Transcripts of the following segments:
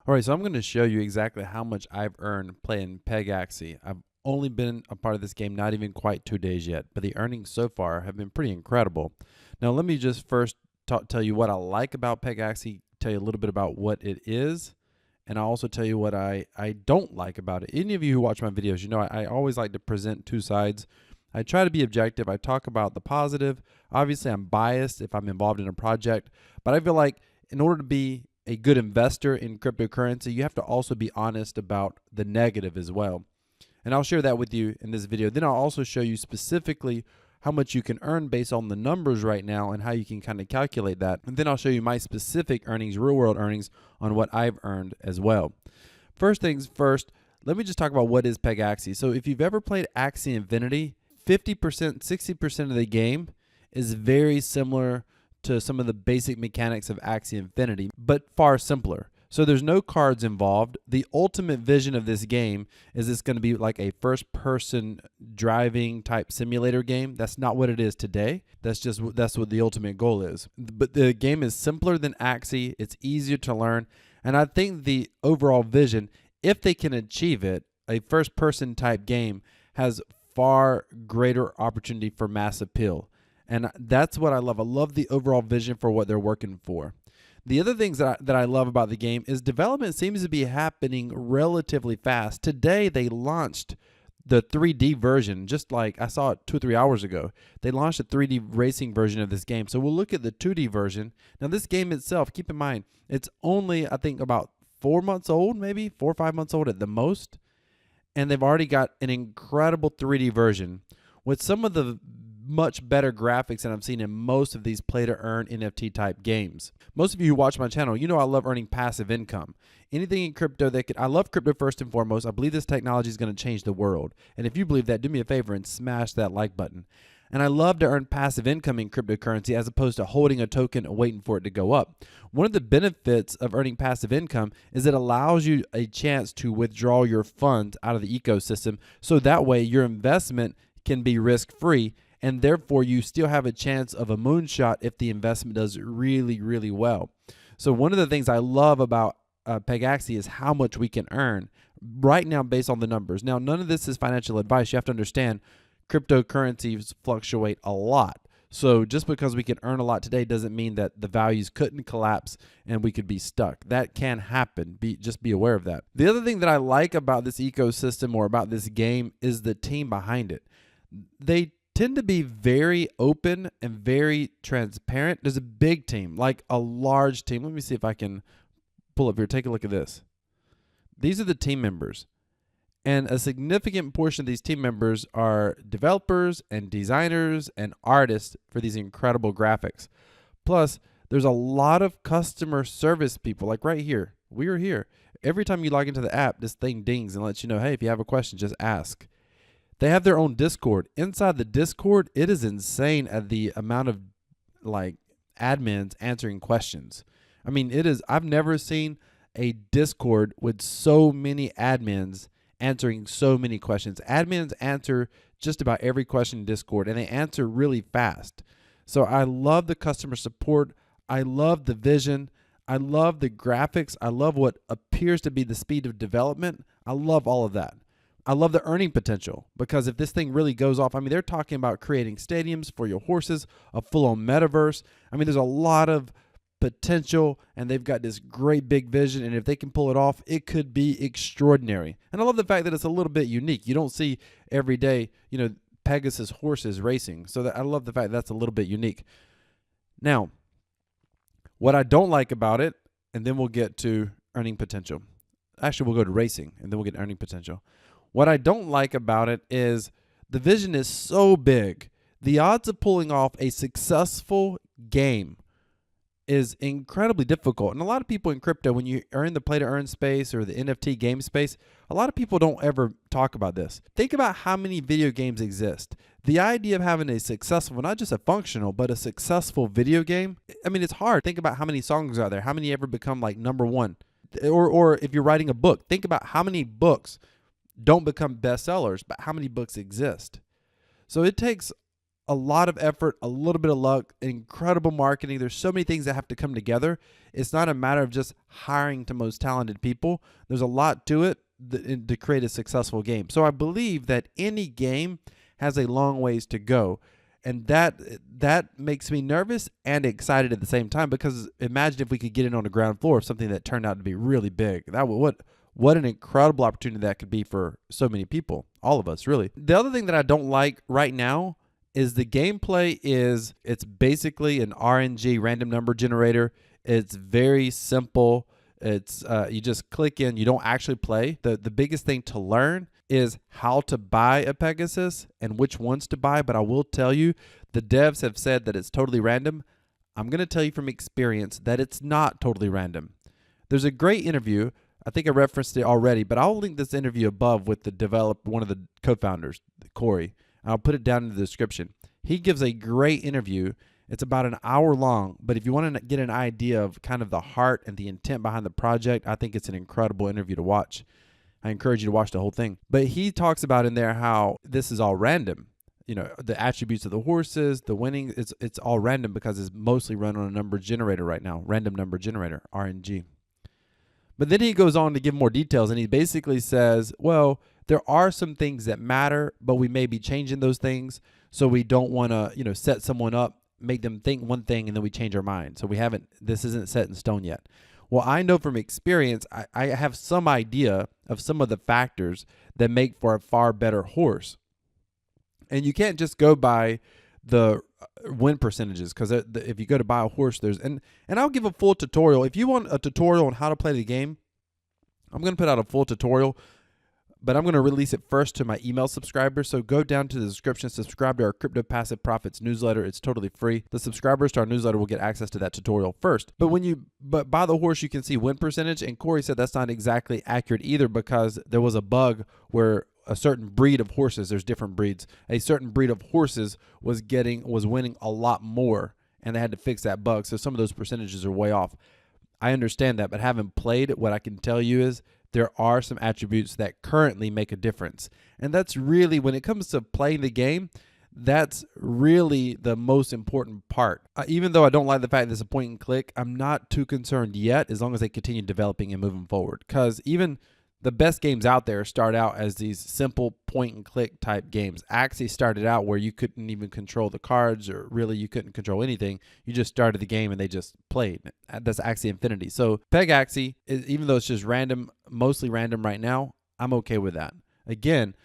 All right, so I'm going to show you exactly how much I've earned playing Pegaxy. I've only been a part of this game not even quite 2 days yet, but the earnings so far have been pretty incredible. Now, let me just first tell you what I like about Pegaxy, tell you a little bit about what it is, and I'll also tell you what I don't like about it. Any of you who watch my videos, you know I always like to present two sides. I try to be objective. I talk about the positive. Obviously, I'm biased if I'm involved in a project, but I feel like in order to be a good investor in cryptocurrency, you have to also be honest about the negative as well. And I'll share that with you in this video. Then I'll also show you specifically how much you can earn based on the numbers right now and how you can kind of calculate that. And then I'll show you my specific earnings, real world earnings, on what I've earned as well. First things first, let me just talk about what is Pegaxy. So if you've ever played Axie Infinity, 50%, 60% of the game is very similar to some of the basic mechanics of Axie Infinity, but far simpler. So there's no cards involved. The ultimate vision of this game is it's going to be like a first-person driving type simulator game. That's not what it is today. That's what the ultimate goal is. But the game is simpler than Axie. It's easier to learn, and I think the overall vision, if they can achieve it, a first-person type game has far greater opportunity for mass appeal. And that's what I love. I love the overall vision for what they're working for. The other things that I love about the game is development seems to be happening relatively fast. Today, they launched the 3D version, just like I saw it 2 or 3 hours ago. They launched a 3D racing version of this game. So we'll look at the 2D version. Now, this game itself, keep in mind, it's only, I think, about 4 months old, maybe 4 or 5 months old at the most. And they've already got an incredible 3D version with some of the much better graphics than I've seen in most of these play-to-earn NFT type games. Most of you who watch my channel, you know I love earning passive income. Anything in crypto I love crypto first and foremost. I believe this technology is going to change the world. And if you believe that, do me a favor and smash that like button. And I love to earn passive income in cryptocurrency as opposed to holding a token and waiting for it to go up. One of the benefits of earning passive income is it allows you a chance to withdraw your funds out of the ecosystem, so that way your investment can be risk-free, and therefore you still have a chance of a moonshot if the investment does really, really well. So one of the things I love about Pegaxy is how much we can earn right now based on the numbers. Now, none of this is financial advice. You have to understand cryptocurrencies fluctuate a lot. So just because we can earn a lot today doesn't mean that the values couldn't collapse and we could be stuck. That can happen. Just be aware of that. The other thing that I like about this ecosystem or about this game is the team behind it. They tend to be very open and very transparent. There's a big team, like a large team. Let me see if I can pull up here. Take a look at this. These are the team members. And a significant portion of these team members are developers and designers and artists for these incredible graphics. Plus, there's a lot of customer service people, like right here. We are here. Every time you log into the app, this thing dings and lets you know, hey, if you have a question, just ask. They have their own Discord. Inside the Discord, it is insane at the amount of like admins answering questions. I mean, I've never seen a Discord with so many admins answering so many questions. Admins answer just about every question in Discord, and they answer really fast. So I love the customer support. I love the vision. I love the graphics. I love what appears to be the speed of development. I love all of that. I love the earning potential, because if this thing really goes off, I mean, they're talking about creating stadiums for your horses, a full-on metaverse. I mean, there's a lot of potential, and they've got this great big vision, and if they can pull it off, it could be extraordinary. And I love the fact that it's a little bit unique. You don't see every day, you know, Pegasus horses racing. So I love the fact that's a little bit unique. Now, what I don't like about it, and then we'll get to earning potential. Actually, we'll go to racing, and then we'll get earning potential. What I don't like about it is the vision is so big. The odds of pulling off a successful game is incredibly difficult. And a lot of people in crypto, when you are in the play-to-earn space or the NFT game space, a lot of people don't ever talk about this. Think about how many video games exist. The idea of having a successful, not just a functional, but a successful video game, I mean, it's hard. Think about how many songs are there, how many ever become like #1. Or if you're writing a book, think about how many books don't become bestsellers, but how many books exist. So it takes a lot of effort, a little bit of luck, incredible marketing. There's so many things that have to come together. It's not a matter of just hiring the most talented people. There's a lot to it to create a successful game. So I believe that any game has a long ways to go. And that makes me nervous and excited at the same time, because imagine if we could get in on the ground floor of something that turned out to be really big. What an incredible opportunity that could be for so many people, all of us, really. The other thing that I don't like right now is the gameplay it's basically an RNG, random number generator. It's very simple. It's you just click in, you don't actually play. The biggest thing to learn is how to buy a Pegasus and which ones to buy, but I will tell you, the devs have said that it's totally random. I'm going to tell you from experience that it's not totally random. There's a great interview. I think I referenced it already, but I'll link this interview above with one of the co-founders, Corey. I'll put it down in the description. He gives a great interview. It's about an hour long, but if you want to get an idea of kind of the heart and the intent behind the project, I think it's an incredible interview to watch. I encourage you to watch the whole thing. But he talks about in there how this is all random. You know, the attributes of the horses, the winning, it's all random because it's mostly run on a number generator right now, random number generator, RNG. But then he goes on to give more details, and he basically says, well, there are some things that matter, but we may be changing those things, so we don't want to, set someone up, make them think one thing, and then we change our mind. So this isn't set in stone yet. Well, I know from experience, I have some idea of some of the factors that make for a far better horse. And you can't just go by the win percentages, because if you go to buy a horse, and I'll give a full tutorial. If you want a tutorial on how to play the game, I'm going to put out a full tutorial, but I'm going to release it first to my email subscribers. So go down to the description, subscribe to our Crypto Passive Profits newsletter. It's totally free. The subscribers to our newsletter will get access to that tutorial first. But buy the horse, you can see win percentage. And Corey said that's not exactly accurate either, because there was a bug where a certain breed of horses, there's different breeds, a certain breed of horses was winning a lot more, and they had to fix that bug. So some of those percentages are way off. I understand that, but having played it, what I can tell you is there are some attributes that currently make a difference. And that's really, when it comes to playing the game, that's really the most important part. Even though I don't like the fact that it's a point and click, I'm not too concerned yet, as long as they continue developing and moving forward. Because even the best games out there start out as these simple point and click type games. Axie started out where you couldn't even control the cards, or really you couldn't control anything. You just started the game and they just played. That's Axie Infinity. So Pegaxy, even though it's just random, mostly random right now, I'm okay with that. Again,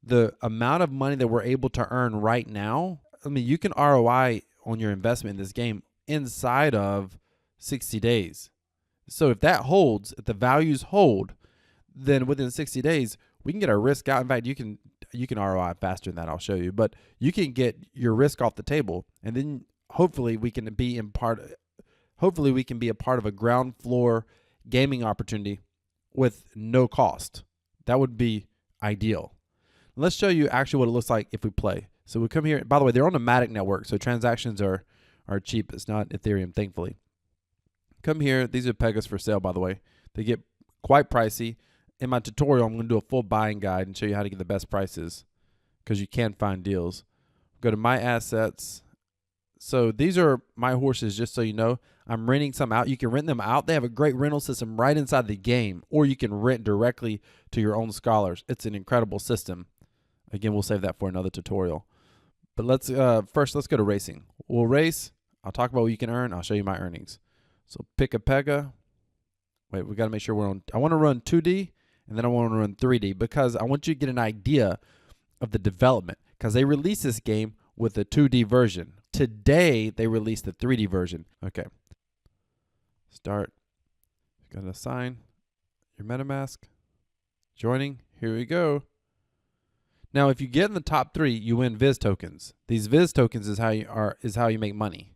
the amount of money that we're able to earn right now, I mean, you can ROI on your investment in this game inside of 60 days. So if that holds, if the values hold, then within 60 days, we can get our risk out. In fact, you can ROI faster than that. I'll show you. But you can get your risk off the table, and then hopefully we can be a part of a ground floor gaming opportunity with no cost. That would be ideal. Let's show you actually what it looks like if we play. So we come here. By the way, they're on the Matic network, so transactions are cheap. It's not Ethereum, thankfully. Come here. These are Pegas for sale, by the way. They get quite pricey. In my tutorial, I'm going to do a full buying guide and show you how to get the best prices, because you can find deals. Go to My Assets. So these are my horses, just so you know. I'm renting some out. You can rent them out. They have a great rental system right inside the game, or you can rent directly to your own scholars. It's an incredible system. Again, we'll save that for another tutorial. But let's go to racing. We'll race. I'll talk about what you can earn. I'll show you my earnings. So pick a Pega. Wait, we got to make sure we're on. I want to run 2D. And then I want to run 3D, because I want you to get an idea of the development, because they released this game with a 2D version. Today, they released the 3D version. Okay. Start. Got to assign your MetaMask. Joining. Here we go. Now, if you get in the top 3, you win Viz tokens. These Viz tokens is how you make money.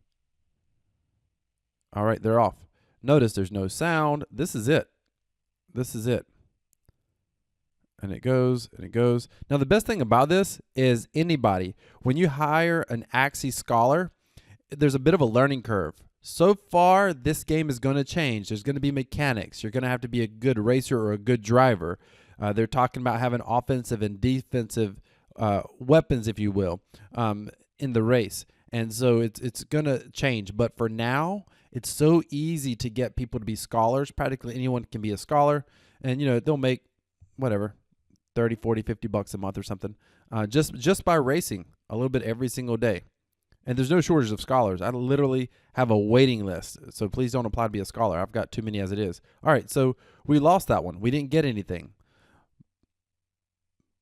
All right, they're off. Notice there's no sound. This is it. This is it. And it goes, and it goes. Now, the best thing about this is anybody, when you hire an Axie scholar, there's a bit of a learning curve. So far, this game is going to change. There's going to be mechanics. You're going to have to be a good racer or a good driver. They're talking about having offensive and defensive weapons, if you will. in the race. And so it's going to change. But for now, it's so easy to get people to be scholars. Practically anyone can be a scholar. And, they'll make whatever, 30, 40, 50 bucks a month or something, just by racing a little bit every single day. And there's no shortage of scholars. I literally have a waiting list. So please don't apply to be a scholar. I've got too many as it is. All right, so we lost that one. We didn't get anything.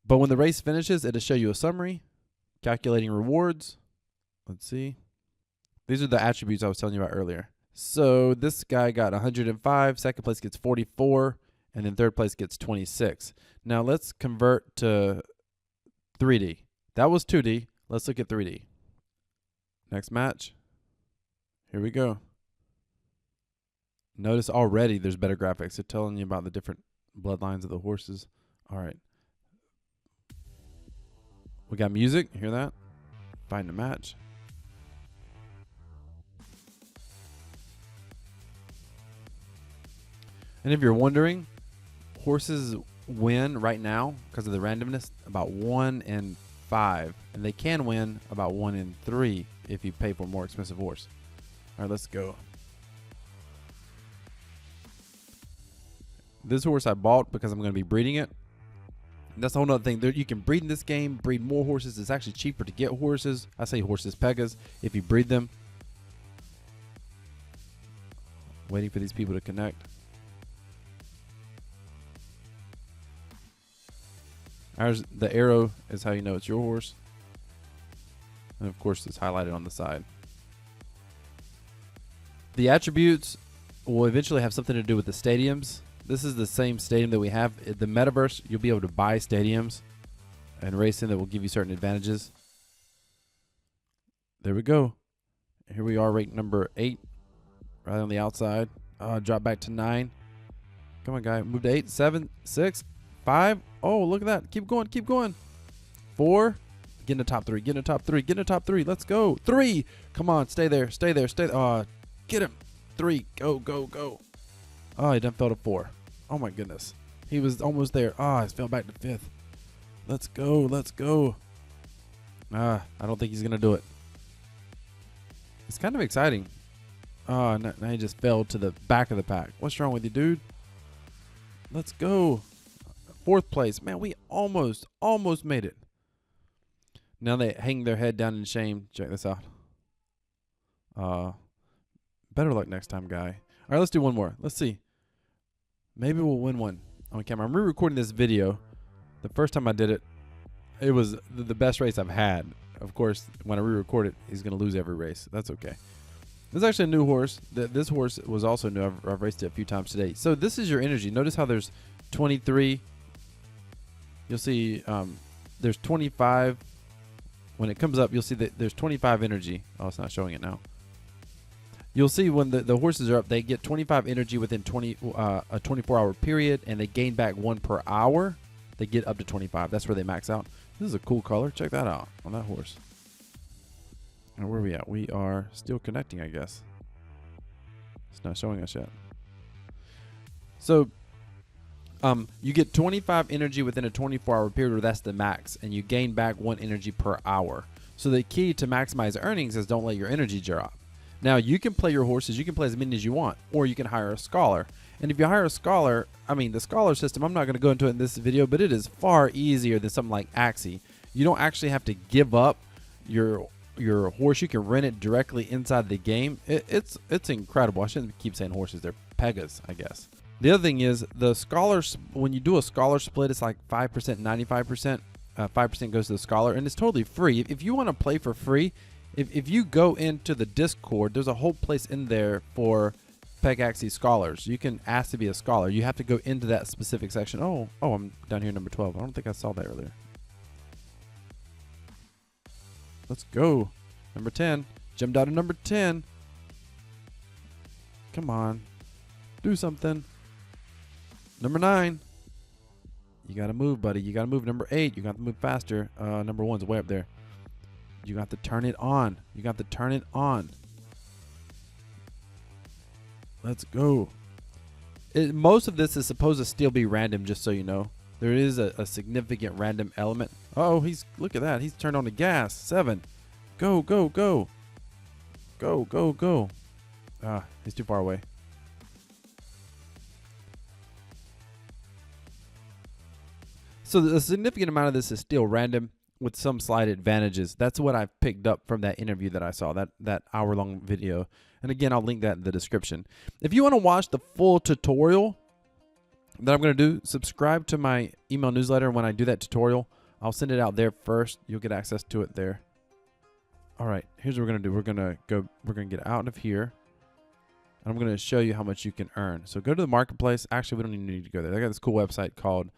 But when the race finishes, it'll show you a summary, calculating rewards. Let's see. These are the attributes I was telling you about earlier. So this guy got 105. Second place gets 44. And then third place gets 26. Now let's convert to 3D. That was 2D. Let's look at 3D. Next match. Here we go. Notice already there's better graphics. They're telling you about the different bloodlines of the horses. All right. We got music. Hear that? Find a match. And if you're wondering, horses win right now because of the randomness about 1 in 5, and they can win about 1 in 3 if you pay for a more expensive horse. All right, let's go. This horse I bought because I'm going to be breeding it. And that's a whole nother thing. You can breed in this game, breed more horses. It's actually cheaper to get horses. I say horses, Pegas, if you breed them. Waiting for these people to connect. The arrow is how you know it's your horse. And of course, it's highlighted on the side. The attributes will eventually have something to do with the stadiums. This is the same stadium that we have. In the metaverse, you'll be able to buy stadiums and race in that will give you certain advantages. There we go. Here we are, ranked number 8, right on the outside. Drop back to 9. Come on, guy. Move to 8, 7, 6, 5. Oh, look at that. Keep going. Keep going. 4. Get in the top 3. Get in the top 3. Get in the top 3. Let's go. 3. Come on. Stay there. Stay there. Stay there. Get him. 3. Go, go, go. Oh, he done fell to 4. Oh, my goodness. He was almost there. He fell back to 5th. Let's go. Let's go. I don't think he's going to do it. It's kind of exciting. Now he just fell to the back of the pack. What's wrong with you, dude? Let's go. 4th place. Man, we almost made it. Now they hang their head down in shame. Check this out. Better luck next time, guy. All right, let's do one more. Let's see. Maybe we'll win one on camera. I'm re-recording this video. The first time I did it, it was the best race I've had. Of course, when I re-record it, he's going to lose every race. That's okay. This is actually a new horse. This horse was also new. I've raced it a few times today. So this is your energy. Notice how there's 23. You'll see there's 25. When it comes up, you'll see that there's 25 energy. Oh, it's not showing it now. You'll see when the horses are up, they get 25 energy within a 24-hour period, and they gain back 1 per hour. They get up to 25. That's where they max out. This is a cool color. Check that out on that horse. And where are we at? We are still connecting, I guess. It's not showing us yet. So you get 25 energy within a 24-hour period, where that's the max, and you gain back 1 energy per hour. So the key to maximize earnings is don't let your energy drop. Now, you can play your horses. You can play as many as you want, or you can hire a scholar. And if you hire a scholar, the scholar system, I'm not going to go into it in this video, but it is far easier than something like Axie. You don't actually have to give up your horse. You can rent it directly inside the game. It's incredible. I shouldn't keep saying horses. They're Pegas, I guess. The other thing is the scholars, when you do a scholar split, it's like 5%, 95%. 5% goes to the scholar, and it's totally free. If you want to play for free, if you go into the Discord, there's a whole place in there for Pegaxy scholars. You can ask to be a scholar. You have to go into that specific section. Oh, I'm down here number 12. I don't think I saw that earlier. Let's go. Number 10. Jumped out of number 10. Come on. Do something. Number 9. You got to move, buddy. You got to move. Number 8. You got to move faster. Number 1's way up there. You got to turn it on. You got to turn it on. Let's go. Most of this is supposed to still be random, just so you know. There is a significant random element. Oh, look at that. He's turned on the gas. 7. Go, go, go. Go, go, go. Ah, he's too far away. So a significant amount of this is still random with some slight advantages. That's what I've picked up from that interview that I saw, that hour-long video. And again, I'll link that in the description. If you want to watch the full tutorial that I'm going to do, subscribe to my email newsletter. When I do that tutorial, I'll send it out there first. You'll get access to it there. All right, here's what we're going to do. We're going to get out of here. And I'm going to show you how much you can earn. So go to the marketplace. Actually, we don't even need to go there. They got this cool website called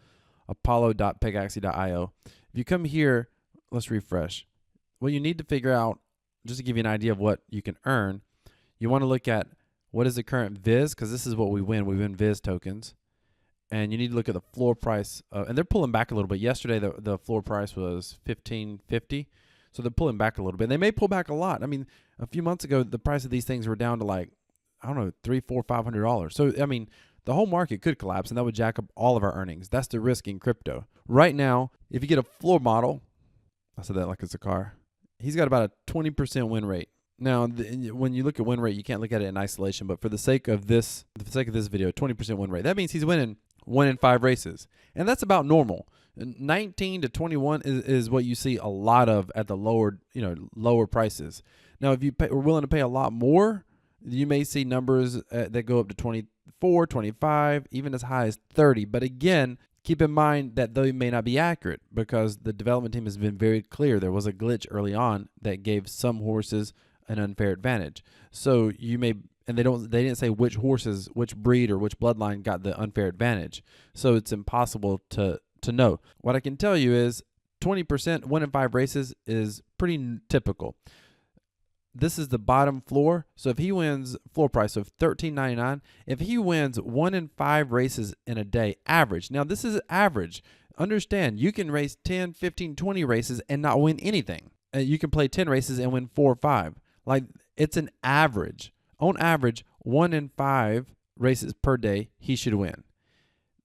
apollo.pegaxy.io. If you come here, let's refresh. What you need to figure out, just to give you an idea of what you can earn, you want to look at what is the current Viz, because this is what we win. We win Viz tokens. And you need to look at the floor price. And they're pulling back a little bit. Yesterday, the floor price was $15.50. So they're pulling back a little bit. They may pull back a lot. I mean, a few months ago, the price of these things were down to like, I don't know, $300, $400, $500. So, I mean, the whole market could collapse, and that would jack up all of our earnings. That's the risk in crypto. Right now, if you get a floor model, I said that like it's a car, he's got about a 20% win rate. Now, when you look at win rate, you can't look at it in isolation, but for the sake of this video, 20% win rate. That means he's winning 1 in 5 races, and that's about normal. 19 to 21 is what you see a lot of at the lower prices. Now, if you are willing to pay a lot more, you may see numbers that go up to 24, 25, even as high as 30. But again, keep in mind that they may not be accurate because the development team has been very clear. There was a glitch early on that gave some horses an unfair advantage. So you may, and they didn't say which horses, which breed or which bloodline got the unfair advantage. So it's impossible to know. What I can tell you is 20%, 1 in 5 races is pretty typical. This is the bottom floor. So if he wins floor price of $13.99, if he wins 1 in 5 races in a day, average. Now this is average. Understand, you can race 10, 15, 20 races and not win anything. You can play 10 races and win 4 or 5. Like, it's an average. On average, 1 in 5 races per day, he should win.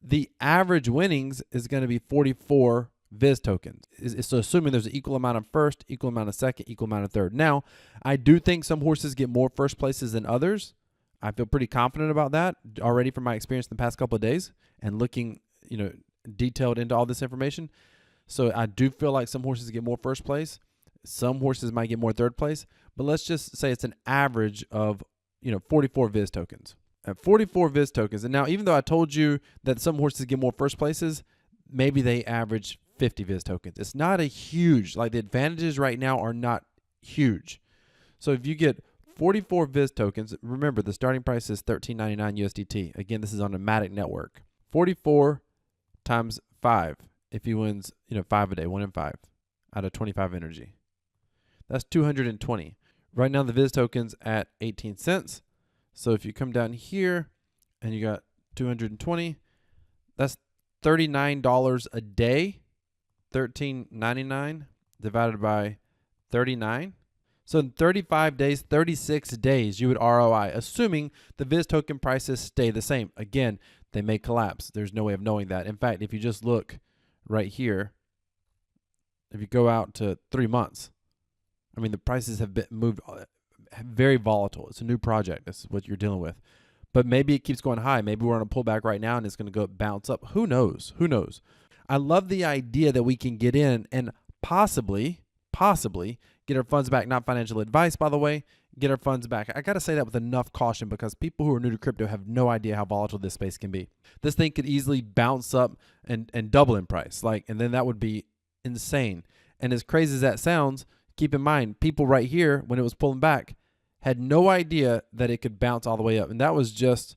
The average winnings is going to be 44 Viz tokens. So assuming there's an equal amount of first, equal amount of second, equal amount of third. Now, I do think some horses get more first places than others. I feel pretty confident about that already from my experience in the past couple of days and looking, detailed into all this information. So I do feel like some horses get more first place. Some horses might get more third place. But let's just say it's an average of, 44 Viz tokens. At 44 Viz tokens. And now, even though I told you that some horses get more first places, maybe they average 50 Viz tokens. It's not a huge, the advantages right now are not huge. So if you get 44 Viz tokens, remember the starting price is $13.99 USDT. Again, this is on a Matic network. 44 times 5. If he wins, 5 a day, 1 in 5 out of 25 energy. That's 220. Right now the Viz token's at 18 cents. So if you come down here and you got 220, that's $39 a day. $13.99 divided by 39. So in 35 days, 36 days, you would ROI, assuming the Viz token prices stay the same. Again, they may collapse. There's no way of knowing that. In fact, if you just look right here, if you go out to 3 months, the prices have been moved very volatile. It's a new project. That's what you're dealing with. But maybe it keeps going high. Maybe we're on a pullback right now and it's going to go bounce up. Who knows? Who knows? I love the idea that we can get in and possibly get our funds back. Not financial advice, by the way. Get our funds back. I got to say that with enough caution because people who are new to crypto have no idea how volatile this space can be. This thing could easily bounce up and double in price. And then that would be insane. And as crazy as that sounds, keep in mind, people right here, when it was pulling back, had no idea that it could bounce all the way up. And that was just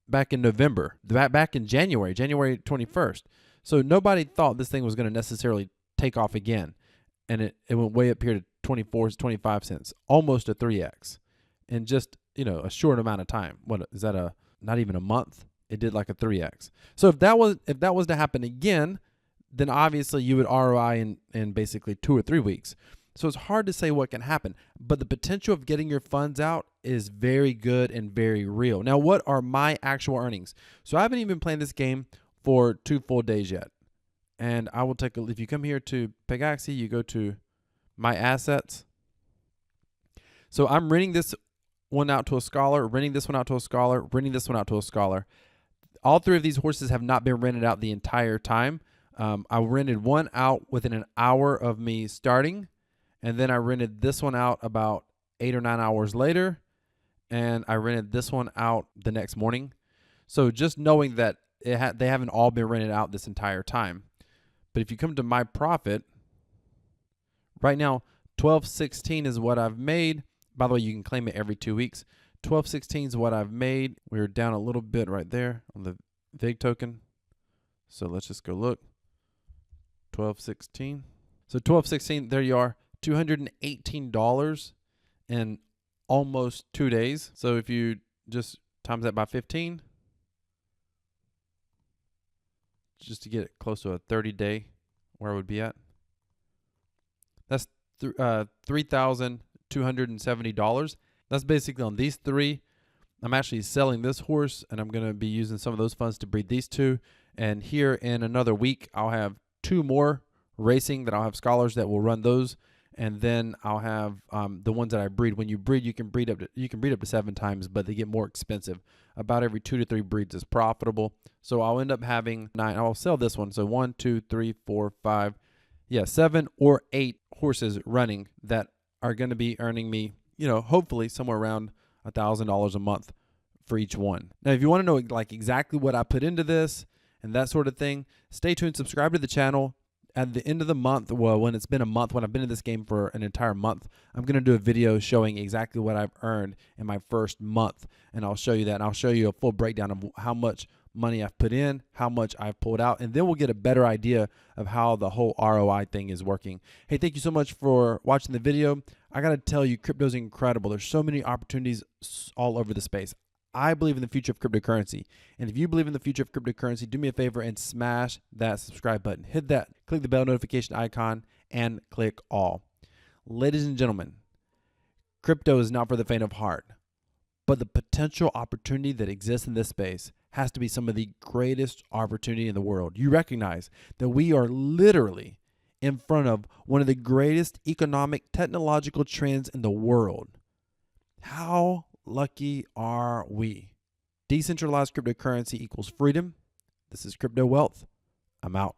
back in November, back in January 21st. So nobody thought this thing was going to necessarily take off again. And it went way up here to 24, 25 cents, almost a 3x in just, a short amount of time. What is that, not even a month? It did like a 3x. So if that was to happen again, then obviously you would ROI in basically 2 or 3 weeks. So it's hard to say what can happen, but the potential of getting your funds out is very good and very real. Now, what are my actual earnings? So I haven't even been playing this game for 2 full days yet. And I will if you come here to Pegaxy, you go to my assets. So I'm renting this one out to a scholar, renting this one out to a scholar, renting this one out to a scholar. All three of these horses have not been rented out the entire time. I rented one out within an hour of me starting, and then I rented this one out about 8 or 9 hours later, and I rented this one out the next morning. So just knowing that they haven't all been rented out this entire time. But if you come to my profit, right now, 1216 is what I've made. By the way, you can claim it every 2 weeks. 1216 is what I've made. We're down a little bit right there on the VIG token. So let's just go look. 1216. So 1216, there you are. $218 in almost 2 days. So if you just times that by 15, just to get it close to a 30-day where I would be at, that's $3,270. That's basically on these three. I'm actually selling this horse, and I'm going to be using some of those funds to breed these two. And here in another week, I'll have 2 more racing that I'll have scholars that will run those. And then I'll have the ones that I breed. When you breed, you can breed up to 7 times, but they get more expensive. About every 2 to 3 breeds is profitable. So I'll end up having 9. I'll sell this one. So 1, 2, 3, 4, 5, 7 or 8 horses running that are going to be earning me, hopefully somewhere around $1,000 a month for each one. Now, if you want to know like exactly what I put into this and that sort of thing, stay tuned. Subscribe to the channel. At the end of the month, well, when it's been a month, when I've been in this game for an entire month, I'm going to do a video showing exactly what I've earned in my first month. And I'll show you that. And I'll show you a full breakdown of how much money I've put in, how much I've pulled out, and then we'll get a better idea of how the whole ROI thing is working. Hey, thank you so much for watching the video. I got to tell you, crypto's incredible. There's so many opportunities all over the space. I believe in the future of cryptocurrency. And if you believe in the future of cryptocurrency, do me a favor and smash that subscribe button. Hit that, click the bell notification icon, and click all. Ladies and gentlemen, crypto is not for the faint of heart, but the potential opportunity that exists in this space has to be some of the greatest opportunity in the world. You recognize that we are literally in front of one of the greatest economic, technological trends in the world. How lucky are we? Decentralized cryptocurrency equals freedom. This is Crypto Wealth. I'm out.